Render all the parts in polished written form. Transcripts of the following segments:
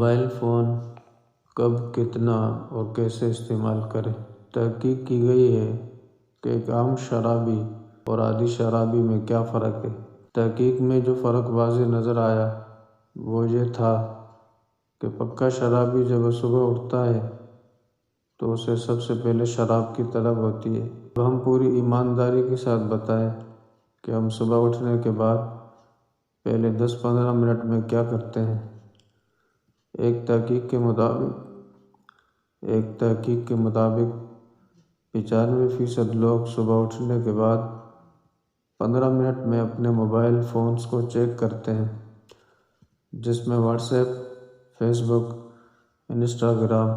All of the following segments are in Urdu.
موبائل فون کب، کتنا اور کیسے استعمال کریں؟ تحقیق کی گئی ہے کہ ایک عام شرابی اور عادی شرابی میں کیا فرق ہے۔ تحقیق میں جو فرق واضح نظر آیا وہ یہ تھا کہ پکا شرابی جب وہ صبح اٹھتا ہے تو اسے سب سے پہلے شراب کی طلب ہوتی ہے۔ اب ہم پوری ایمانداری کے ساتھ بتائیں کہ ہم صبح اٹھنے کے بعد پہلے 10-15 منٹ میں کیا کرتے ہیں۔ ایک تحقیق کے مطابق 95% لوگ صبح اٹھنے کے بعد 15 منٹ میں اپنے موبائل فونز کو چیک کرتے ہیں، جس میں واٹس ایپ، فیس بک، انسٹاگرام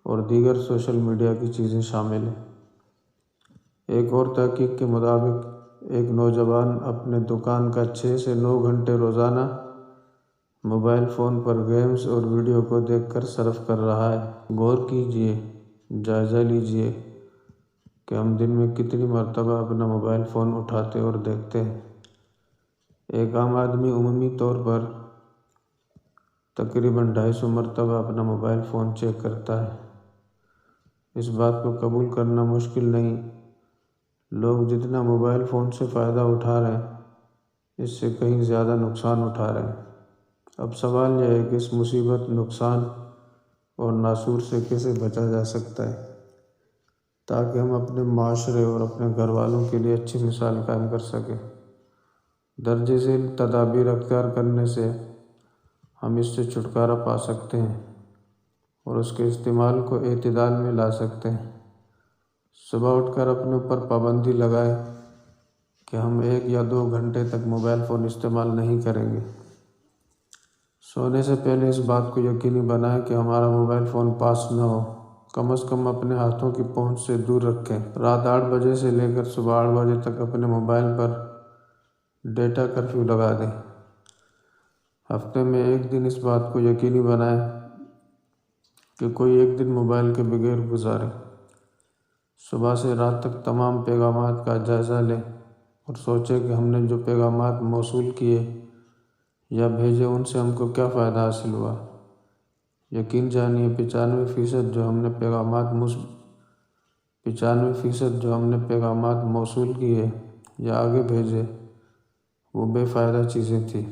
اور دیگر سوشل میڈیا کی چیزیں شامل ہیں۔ ایک اور تحقیق کے مطابق ایک نوجوان اپنے دکان کا 6 سے 9 گھنٹے روزانہ موبائل فون پر گیمز اور ویڈیو کو دیکھ کر صرف کر رہا ہے۔ غور کیجئے، جائزہ لیجئے کہ ہم دن میں کتنی مرتبہ اپنا موبائل فون اٹھاتے اور دیکھتے ہیں۔ ایک عام آدمی عمومی طور پر تقریباً 250 مرتبہ اپنا موبائل فون چیک کرتا ہے۔ اس بات کو قبول کرنا مشکل نہیں، لوگ جتنا موبائل فون سے فائدہ اٹھا رہے ہیں اس سے کہیں زیادہ نقصان اٹھا رہے ہیں۔ اب سوال یہ ہے کہ اس مصیبت، نقصان اور ناسور سے کیسے بچا جا سکتا ہے تاکہ ہم اپنے معاشرے اور اپنے گھر والوں کے لیے اچھی مثال قائم کر سکیں۔ درج ذیل تدابیر اختیار کرنے سے ہم اس سے چھٹکارا پا سکتے ہیں اور اس کے استعمال کو اعتدال میں لا سکتے ہیں۔ صبح اٹھ کر اپنے اوپر پابندی لگائیں کہ ہم 1 یا 2 گھنٹے تک موبائل فون استعمال نہیں کریں گے۔ سونے سے پہلے اس بات کو یقینی بنائیں کہ ہمارا موبائل فون پاس نہ ہو، کم از کم اپنے ہاتھوں کی پہنچ سے دور رکھیں۔ رات 8 بجے سے لے کر صبح 8 بجے تک اپنے موبائل پر ڈیٹا کرفیو لگا دیں۔ ہفتے میں 1 دن اس بات کو یقینی بنائیں کہ کوئی 1 دن موبائل کے بغیر گزارے۔ صبح سے رات تک تمام پیغامات کا جائزہ لیں اور سوچیں کہ ہم نے جو پیغامات موصول کیے یا بھیجے ان سے ہم کو کیا فائدہ حاصل ہوا۔ یقین جانیے 95% جو ہم نے پیغامات موصول کیے یا آگے بھیجے وہ بے فائدہ چیزیں تھیں۔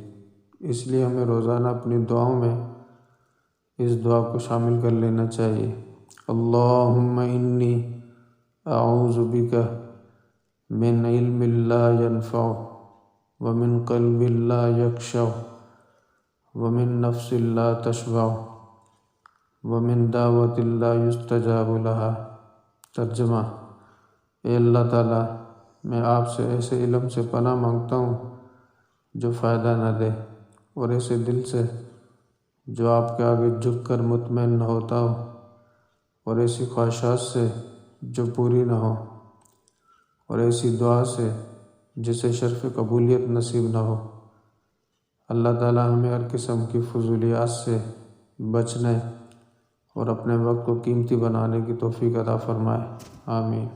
اس لیے ہمیں روزانہ اپنی دعاؤں میں اس دعا کو شامل کر لینا چاہیے۔ اللہم انی اعوذ بک من علم لا ینفع ومن قلب لا یخشع ومن نفس لا تشبع ومن دعوت لا یستجاب لها۔ ترجمہ: اے اللہ تعالیٰ، میں آپ سے ایسے علم سے پناہ مانگتا ہوں جو فائدہ نہ دے، اور ایسے دل سے جو آپ کے آگے جھک کر مطمئن نہ ہوتا ہو، اور ایسی خواہشات سے جو پوری نہ ہو، اور ایسی دعا سے جسے شرف قبولیت نصیب نہ ہو۔ اللہ تعالیٰ ہمیں ہر قسم کی فضولیات سے بچنے اور اپنے وقت کو قیمتی بنانے کی توفیق عطا فرمائے۔ آمین۔